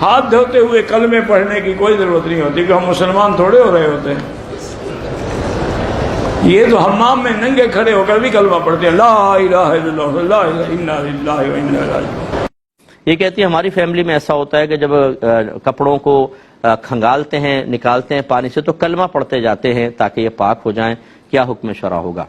ہاتھ دھوتے ہوئے کلمے پڑھنے کی کوئی ضرورت نہیں ہوتی کہ ہم مسلمان تھوڑے ہو رہے ہوتے ہیں. یہ تو حمام میں ننگے کھڑے ہو کر بھی کلمہ پڑھتے ہیں، لا الہ الا اللہ لا الہ الا اللہ و انا الیہ راجعون. یہ کہتی ہے ہماری فیملی میں ایسا ہوتا ہے کہ جب کپڑوں کو کھنگالتے ہیں، نکالتے ہیں پانی سے، تو کلمہ پڑھتے جاتے ہیں تاکہ یہ پاک ہو جائیں. کیا حکم شرع ہوگا؟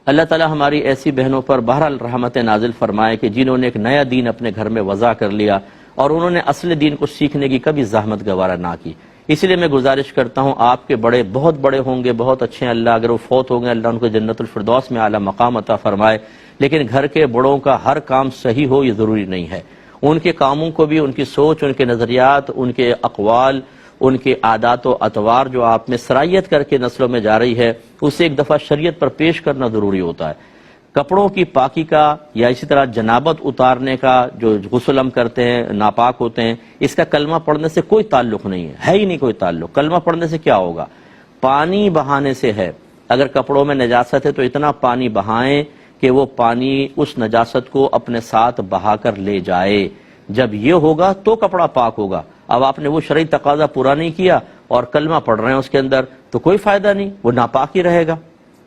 اللہ تعالیٰ ہماری ایسی بہنوں پر بہرحال رحمت نازل فرمائے کہ جنہوں نے ایک نیا دین اپنے گھر میں وضع کر لیا اور انہوں نے اصل دین کو سیکھنے کی کبھی زحمت گوارا نہ کی. اس لیے میں گزارش کرتا ہوں، آپ کے بڑے بہت بڑے ہوں گے، بہت اچھے ہیں، اللہ اگر وہ فوت ہو گئے اللہ ان کو جنت الفردوس میں اعلیٰ مقام عطا فرمائے، لیکن گھر کے بڑوں کا ہر کام صحیح ہو یہ ضروری نہیں ہے. ان کے کاموں کو بھی، ان کی سوچ، ان کے نظریات، ان کے اقوال، ان کے عادات و اطوار جو آپ میں سرایت کر کے نسلوں میں جا رہی ہے، اسے ایک دفعہ شریعت پر پیش کرنا ضروری ہوتا ہے. کپڑوں کی پاکی کا یا اسی طرح جنابت اتارنے کا جو غسل ہم کرتے ہیں، ناپاک ہوتے ہیں، اس کا کلمہ پڑھنے سے کوئی تعلق نہیں ہے ہی نہیں کوئی تعلق. کلمہ پڑھنے سے کیا ہوگا؟ پانی بہانے سے ہے. اگر کپڑوں میں نجاست ہے تو اتنا پانی بہائیں کہ وہ پانی اس نجاست کو اپنے ساتھ بہا کر لے جائے. جب یہ ہوگا تو کپڑا پاک ہوگا. اب آپ نے وہ شرعی تقاضا پورا نہیں کیا اور کلمہ پڑھ رہے ہیں اس کے اندر، تو کوئی فائدہ نہیں، وہ ناپاک ہی رہے گا.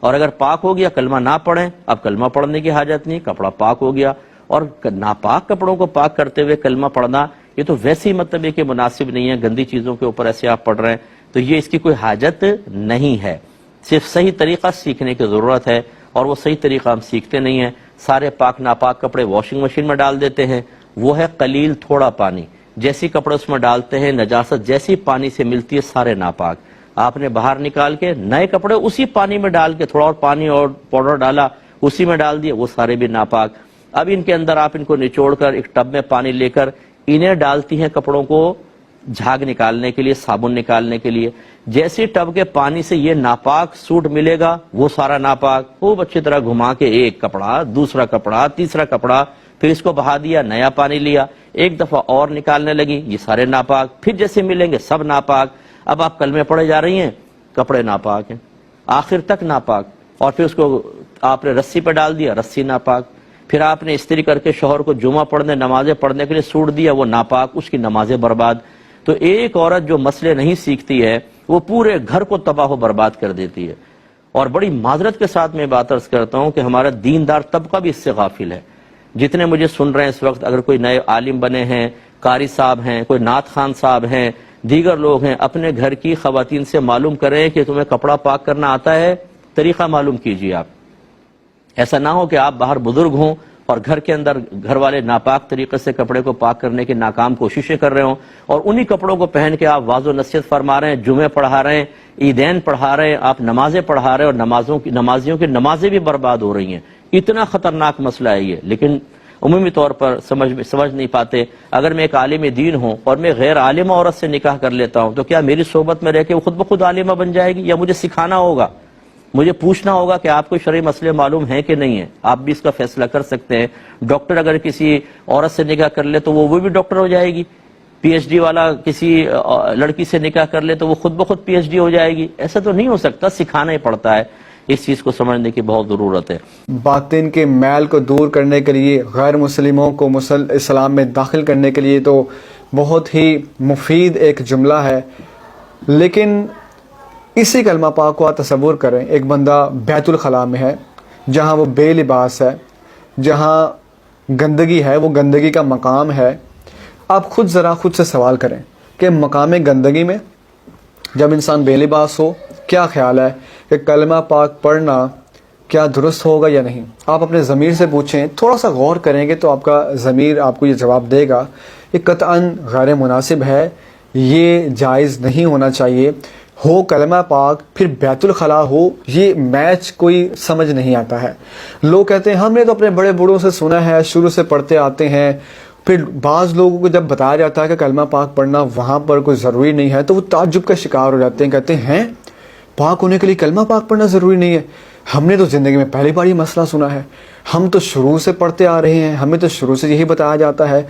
اور اگر پاک ہو گیا، کلمہ نہ پڑھیں، اب کلمہ پڑھنے کی حاجت نہیں، کپڑا پاک ہو گیا. اور ناپاک کپڑوں کو پاک کرتے ہوئے کلمہ پڑھنا، یہ تو ویسے ہی مطلب ہے کہ مناسب نہیں ہے. گندی چیزوں کے اوپر ایسے آپ پڑھ رہے ہیں تو یہ اس کی کوئی حاجت نہیں ہے. صرف صحیح طریقہ سیکھنے کی ضرورت ہے، اور وہ صحیح طریقہ ہم سیکھتے نہیں ہیں. سارے پاک ناپاک کپڑے واشنگ مشین میں ڈال دیتے ہیں، وہ ہے قلیل تھوڑا پانی. جیسی کپڑے اس میں ڈالتے ہیں، نجاست جیسی پانی سے ملتی ہے سارے ناپاک. آپ نے باہر نکال کے نئے کپڑے اسی پانی میں ڈال کے، تھوڑا اور پانی اور پاؤڈر ڈالا اسی میں ڈال دیے، وہ سارے بھی ناپاک. اب ان کے اندر آپ ان کو نچوڑ کر ایک ٹب میں پانی لے کر انہیں ڈالتی ہیں کپڑوں کو جھاگ نکالنے کے لیے، صابن نکالنے کے لیے. جیسے ٹب کے پانی سے یہ ناپاک سوٹ ملے گا، وہ سارا ناپاک. خوب اچھی طرح گھما کے ایک کپڑا، دوسرا کپڑا، تیسرا کپڑا، پھر اس کو بہا دیا، نیا پانی لیا، ایک دفعہ اور نکالنے لگی، یہ سارے ناپاک. پھر جیسے ملیں گے سب ناپاک. اب آپ کلمے پڑھے جا رہی ہیں، کپڑے ناپاک ہیں آخر تک ناپاک. اور پھر اس کو آپ نے رسی پہ ڈال دیا، رسی ناپاک. پھر آپ نے استری کر کے شوہر کو جمعہ پڑھنے، نمازیں پڑھنے کے لیے سوٹ دیا، وہ ناپاک، اس کی نمازیں برباد. تو ایک عورت جو مسئلے نہیں سیکھتی ہے وہ پورے گھر کو تباہ و برباد کر دیتی ہے. اور بڑی معذرت کے ساتھ میں بات عرض کرتا ہوں کہ ہمارا دیندار طبقہ بھی اس سے غافل ہے. جتنے مجھے سن رہے ہیں اس وقت، اگر کوئی نئے عالم بنے ہیں، قاری صاحب ہیں، کوئی نعت خان صاحب ہیں، دیگر لوگ ہیں، اپنے گھر کی خواتین سے معلوم کریں کہ تمہیں کپڑا پاک کرنا آتا ہے، طریقہ معلوم کیجیے. آپ ایسا نہ ہو کہ آپ باہر بزرگ ہوں اور گھر کے اندر گھر والے ناپاک طریقے سے کپڑے کو پاک کرنے کی ناکام کوششیں کر رہے ہوں، اور انہی کپڑوں کو پہن کے آپ واعظ و نصیحت فرما رہے ہیں، جمعے پڑھا رہے ہیں، عیدین پڑھا رہے ہیں، آپ نمازیں پڑھا رہے ہیں، اور نمازیوں کی نمازیں بھی برباد ہو رہی ہیں. اتنا خطرناک مسئلہ ہے یہ. لیکن عمومی طور پر سمجھ نہیں پاتے. اگر میں ایک عالم دین ہوں اور میں غیر عالمہ عورت سے نکاح کر لیتا ہوں تو کیا میری صحبت میں رہ کے وہ خود بخود عالمہ بن جائے گی، یا مجھے سکھانا ہوگا، مجھے پوچھنا ہوگا کہ آپ کو شرعی مسئلے معلوم ہیں کہ نہیں ہیں؟ آپ بھی اس کا فیصلہ کر سکتے ہیں. ڈاکٹر اگر کسی عورت سے نکاح کر لے تو وہ بھی ڈاکٹر ہو جائے گی. پی ایچ ڈی والا کسی لڑکی سے نکاح کر لے تو وہ خود بخود پی ایچ ڈی ہو جائے گی. ایسا تو نہیں ہو سکتا، سکھانا ہی پڑتا ہے. اس چیز کو سمجھنے کی بہت ضرورت ہے. باطن کے میل کو دور کرنے کے لیے، غیر مسلموں کو اسلام میں داخل کرنے کے لیے تو بہت ہی مفید ایک جملہ ہے. لیکن اسی کلمہ پاک کو آپ تصور کریں، ایک بندہ بیت الخلاء میں ہے جہاں وہ بے لباس ہے، جہاں گندگی ہے، وہ گندگی کا مقام ہے. آپ خود سے سوال کریں کہ مقام گندگی میں جب انسان بے لباس ہو، کیا خیال ہے کہ کلمہ پاک پڑھنا کیا درست ہوگا یا نہیں؟ آپ اپنے ضمیر سے پوچھیں، تھوڑا سا غور کریں گے تو آپ کا ضمیر آپ کو یہ جواب دے گا کہ قطعاً غیر مناسب ہے، یہ جائز نہیں ہونا چاہیے. ہو کلمہ پاک پھر بیت الخلاء ہو، یہ میچ کوئی سمجھ نہیں آتا ہے. لوگ کہتے ہیں ہم نے تو اپنے بڑے بوڑھوں سے سنا ہے، شروع سے پڑھتے آتے ہیں. پھر بعض لوگوں کو جب بتایا جاتا ہے کہ کلمہ پاک پڑھنا وہاں پر کوئی ضروری نہیں ہے تو وہ تعجب کا شکار ہو جاتے ہیں، کہتے ہیں پاک ہونے کے لیے کلمہ پاک پڑھنا ضروری نہیں ہے؟ ہم نے تو زندگی میں پہلی بار یہ مسئلہ سنا ہے. ہم تو شروع سے پڑھتے آ رہے ہیں، ہمیں تو شروع سے یہی بتایا جاتا ہے.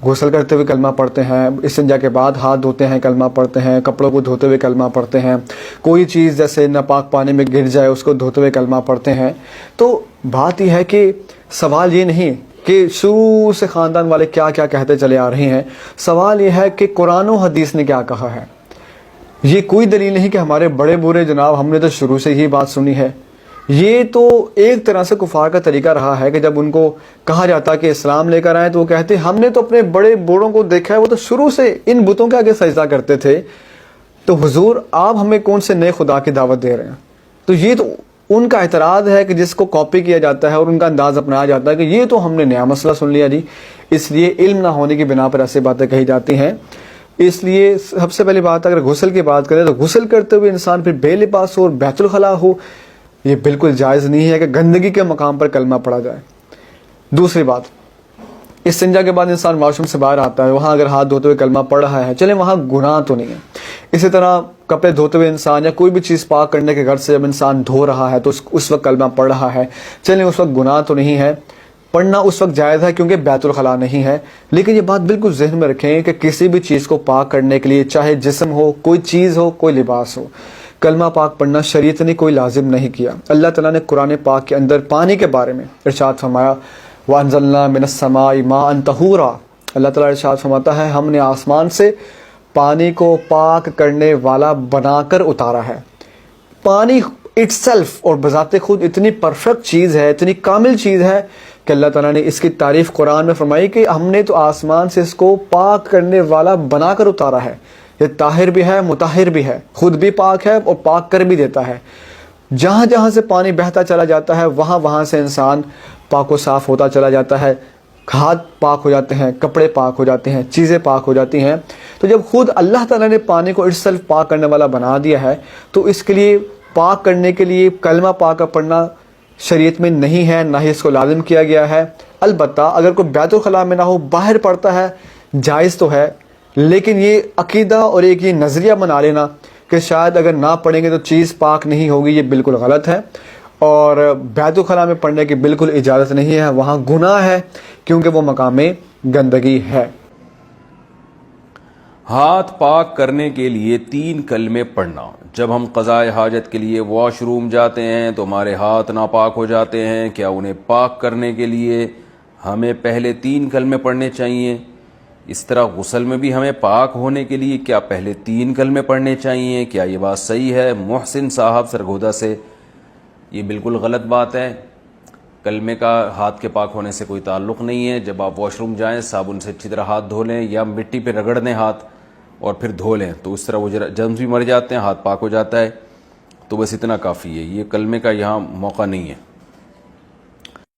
غسل کرتے ہوئے کلمہ پڑھتے ہیں، استنجا کے بعد ہاتھ دھوتے ہیں کلمہ پڑھتے ہیں، کپڑوں کو دھوتے ہوئے کلمہ پڑھتے ہیں، کوئی چیز جیسے ناپاک پانی میں گر جائے اس کو دھوتے ہوئے کلمہ پڑھتے ہیں. تو بات یہ ہے کہ سوال یہ نہیں کہ شروع سے خاندان والے کیا کیا کہتے چلے آ رہے ہیں. سوال یہ ہے کہ قرآن و حدیث نے کیا کہا ہے. یہ کوئی دلیل نہیں کہ ہمارے بڑے بوڑھے جناب ہم نے تو شروع سے ہی بات سنی ہے. یہ تو ایک طرح سے کفار کا طریقہ رہا ہے کہ جب ان کو کہا جاتا کہ اسلام لے کر آئیں تو وہ کہتے ہم نے تو اپنے بڑے بوڑھوں کو دیکھا ہے وہ تو شروع سے ان بتوں کے آگے سجدہ کرتے تھے, تو حضور آپ ہمیں کون سے نئے خدا کی دعوت دے رہے ہیں. تو یہ تو ان کا اعتراض ہے کہ جس کو کاپی کیا جاتا ہے اور ان کا انداز اپنایا جاتا ہے کہ یہ تو ہم نے نیا مسئلہ سن لیا جی. اس لیے علم نہ ہونے کی بنا پر ایسی باتیں کہی جاتی ہیں. اس لیے سب سے پہلی بات اگر غسل کی بات کریں تو غسل کرتے ہوئے انسان پھر بے لباس ہو اور بیت الخلاء ہو, یہ بالکل جائز نہیں ہے کہ گندگی کے مقام پر کلمہ پڑھا جائے. دوسری بات, استنجا کے بعد انسان واش روم سے باہر آتا ہے, وہاں اگر ہاتھ دھوتے ہوئے کلمہ پڑھ رہا ہے, چلیں وہاں گناہ تو نہیں ہے. اسی طرح کپڑے دھوتے ہوئے انسان یا کوئی بھی چیز پاک کرنے کے گھر سے جب انسان دھو رہا ہے تو اس وقت کلمہ پڑھ رہا ہے, چلیں اس وقت گناہ تو نہیں ہے. پڑھنا اس وقت جائز ہے کیونکہ بیت الخلاء نہیں ہے. لیکن یہ بات بالکل ذہن میں رکھیں کہ کسی بھی چیز کو پاک کرنے کے لیے, چاہے جسم ہو, کوئی چیز ہو, کوئی لباس ہو, کلمہ پاک پڑھنا شریعت نے کوئی لازم نہیں کیا. اللہ تعالیٰ نے قرآن پاک کے اندر پانی کے بارے میں ارشاد فرمایا وَأَنزَلْنَا مِنَ السَّمَاءِ مَاءً طَهُورًا. اللہ تعالیٰ ارشاد فرماتا ہے ہم نے آسمان سے پانی کو پاک کرنے والا بنا کر اتارا ہے. پانی اٹ سیلف اور بذات خود اتنی پرفیکٹ چیز ہے, اتنی کامل چیز ہے کہ اللہ تعالیٰ نے اس کی تعریف قرآن میں فرمائی کہ ہم نے تو آسمان سے اس کو پاک کرنے والا بنا کر اتارا ہے. یہ طاہر بھی ہے, مطہر بھی ہے, خود بھی پاک ہے اور پاک کر بھی دیتا ہے. جہاں جہاں سے پانی بہتا چلا جاتا ہے وہاں وہاں سے انسان پاک و صاف ہوتا چلا جاتا ہے. ہاتھ پاک ہو جاتے ہیں, کپڑے پاک ہو جاتے ہیں, چیزیں پاک ہو جاتی ہیں. تو جب خود اللہ تعالیٰ نے پانی کو اٹسلف پاک کرنے والا بنا دیا ہے تو اس کے لیے پاک کرنے کے لیے کلمہ پاک پڑھنا شریعت میں نہیں ہے, نہ ہی اس کو لازم کیا گیا ہے. البتہ اگر کوئی بیت الخلاء میں نہ ہو, باہر پڑھتا ہے, جائز تو ہے. لیکن یہ عقیدہ اور ایک یہ نظریہ بنا لینا کہ شاید اگر نہ پڑھیں گے تو چیز پاک نہیں ہوگی, یہ بالکل غلط ہے. اور بیت الخلاء میں پڑھنے کی بالکل اجازت نہیں ہے, وہاں گناہ ہے کیونکہ وہ مقام گندگی ہے. ہاتھ پاک کرنے کے لیے 3 کلمے پڑھنا. جب ہم قضائے حاجت کے لیے واش روم جاتے ہیں تو ہمارے ہاتھ ناپاک ہو جاتے ہیں, کیا انہیں پاک کرنے کے لیے ہمیں پہلے 3 کلمے پڑھنے چاہیے؟ اس طرح غسل میں بھی ہمیں پاک ہونے کے لیے کیا پہلے 3 کلمے پڑھنے چاہیے؟ کیا یہ بات صحیح ہے؟ محسن صاحب سرگودا سے, یہ بالکل غلط بات ہے. کلمے کا ہاتھ کے پاک ہونے سے کوئی تعلق نہیں ہے. جب آپ واش روم جائیں صابن سے اچھی طرح ہاتھ دھو لیں یا مٹی پہ رگڑ دیں ہاتھ اور پھر دھو لیں تو اس طرح وہ جرمز بھی مر جاتے ہیں, ہاتھ پاک ہو جاتا ہے. تو بس اتنا کافی ہے, یہ کلمے کا یہاں موقع نہیں ہے.